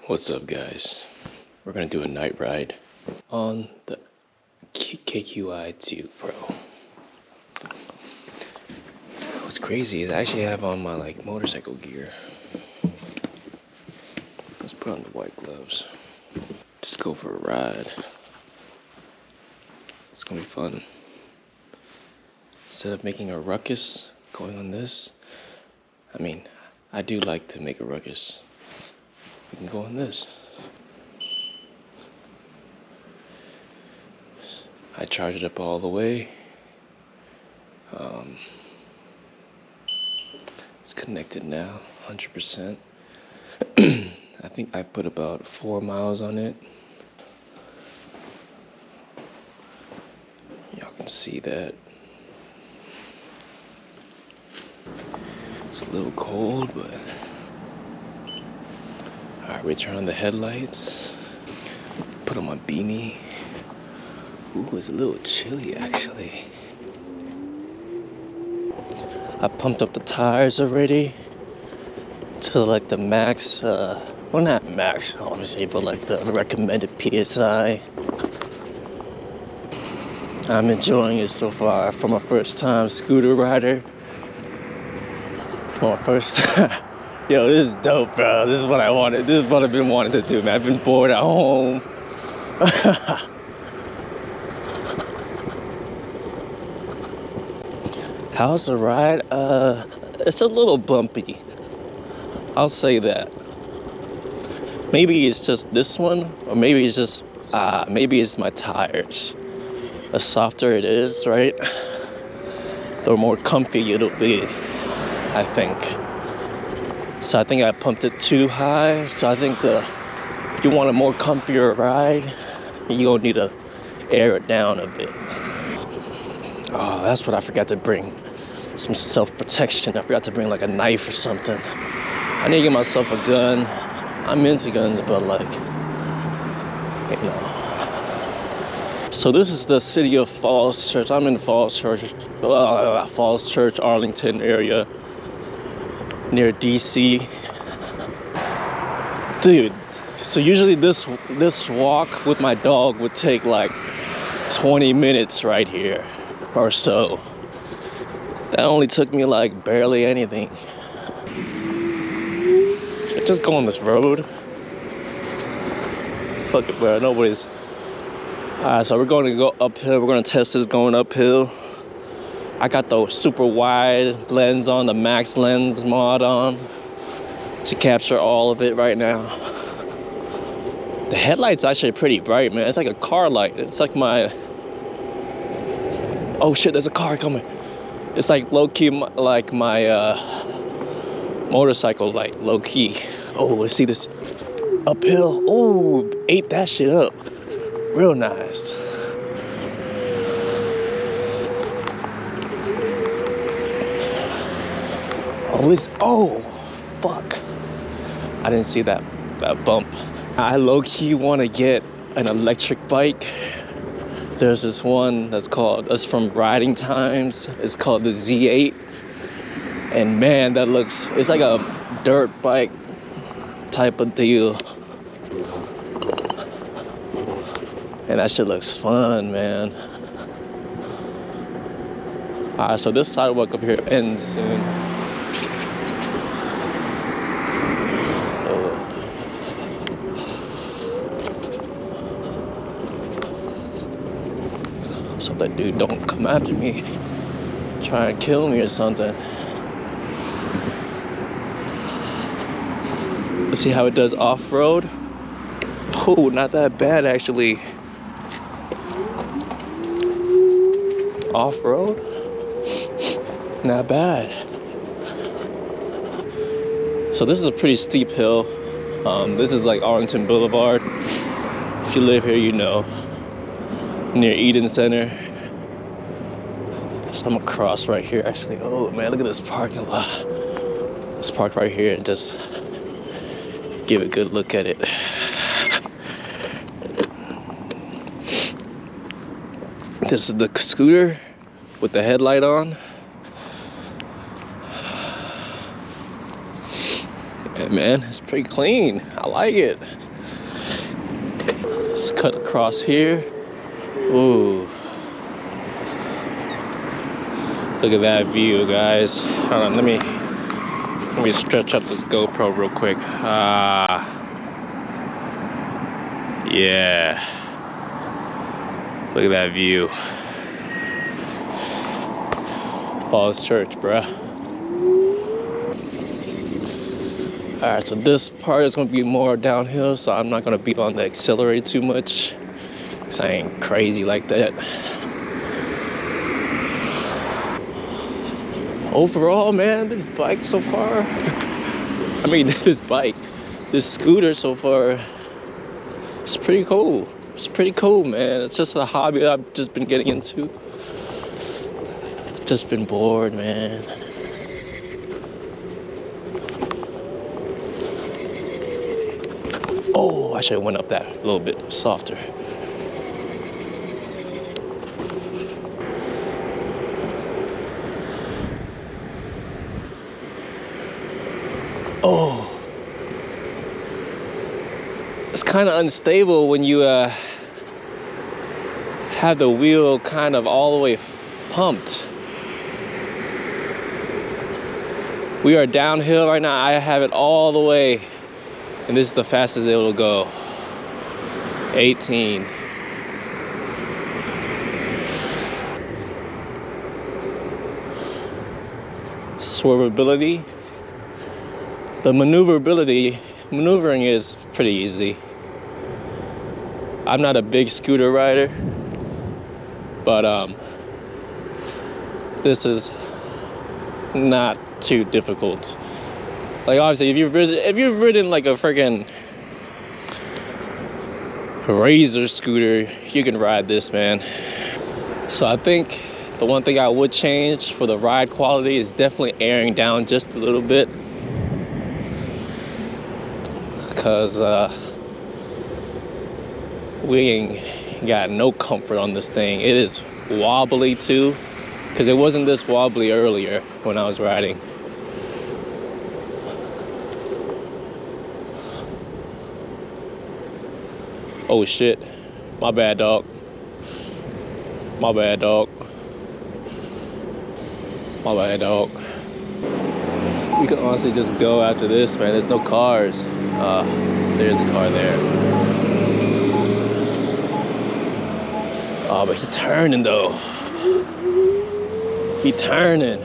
What's up, guys? We're gonna do a night ride on the KQI2 Pro. What's crazy is I actually have on my motorcycle gear. Let's put on the white gloves. Just go for a ride. It's gonna be fun. Instead of making a ruckus going on this, I do like to make a ruckus. We can go on this. I charge it up all the way. It's connected now, 100%. I think I put about 4 miles on it. Y'all can see that. It's a little cold, but... Alright, we turn on the headlights. Put on my beanie. Ooh, it's a little chilly actually. I pumped up the tires already to the max, well, not max obviously, but the recommended PSI. I'm enjoying it so far. For my first time scooter rider. For my first time. Yo, this is dope, bro. This is what I wanted. This is what I've been wanting to do, man. I've been bored at home. How's the ride? It's a little bumpy. I'll say that. Maybe it's just this one, or maybe it's my tires. The softer it is, right? The more comfy it'll be, I think. So I think I pumped it too high. So I think if you want a more comfier ride, you're gonna need to air it down a bit. Oh, that's what I forgot to bring. Some self-protection. I forgot to bring a knife or something. I need to get myself a gun. I'm into guns, but So this is the city of Falls Church. I'm in Falls Church, Arlington area, near DC. Dude, so usually this walk with my dog would take 20 minutes right here or so. That only took me barely anything. Should I just go on this road? Fuck it, bro. Nobody's. Alright, so we're going to go uphill. We're going to test this going uphill. I got the super wide lens on, the max lens mod on to capture all of it right now. The headlight's actually pretty bright, man. It's like a car light. It's like my... Oh shit, there's a car coming. It's low-key my motorcycle light, low-key. Oh, let's see this uphill. Oh, ate that shit up. Real nice. Oh, fuck. I didn't see that bump. I low-key want to get an electric bike. There's this one that's from Riding Times. It's called the Z8. And man, it's like a dirt bike type of deal. And that shit looks fun, man. Alright, so this sidewalk up here ends soon. So that dude don't come after me, try and kill me or something. Let's see how it does off-road. Oh, not that bad actually. Off-road, not bad. So this is a pretty steep hill. This is Arlington Boulevard. If you live here, you know. Near Eden Center. So I'm gonna cross right here actually. Oh man, look at this parking lot. Let's park right here and just give a good look at it. This is the scooter with the headlight on. Yeah, man, it's pretty clean. I like it. Let's cut across here. Ooh. Look at that view, guys. Hold on, let me stretch up this GoPro real quick. Yeah. Look at that view. Paul's Church, bruh. Alright, so this part is gonna be more downhill, so I'm not gonna be on the accelerator too much, because I ain't crazy like that. Overall, man, this bike so far, this scooter so far, it's pretty cool. It's pretty cool, man. It's just a hobby that I've just been getting into. Just been bored, man. Oh, I should have went up that a little bit softer. Oh. It's kind of unstable when you have the wheel kind of all the way pumped. We are downhill right now. I have it all the way, and this is the fastest it'll go. 18. Swervability. The maneuvering is pretty easy. I'm not a big scooter rider, but this is not too difficult. Like obviously, if you've ridden like a freaking Razor scooter, you can ride this, man. So I think the one thing I would change for the ride quality is definitely airing down just a little bit, because we ain't got no comfort on this thing. It is wobbly too, because it wasn't this wobbly earlier when I was riding. Oh shit, my bad, dog. My bad, dog. My bad, dog. We could honestly just go after this, man. There's no cars. There's a car there. Oh, but he turning though. He turning.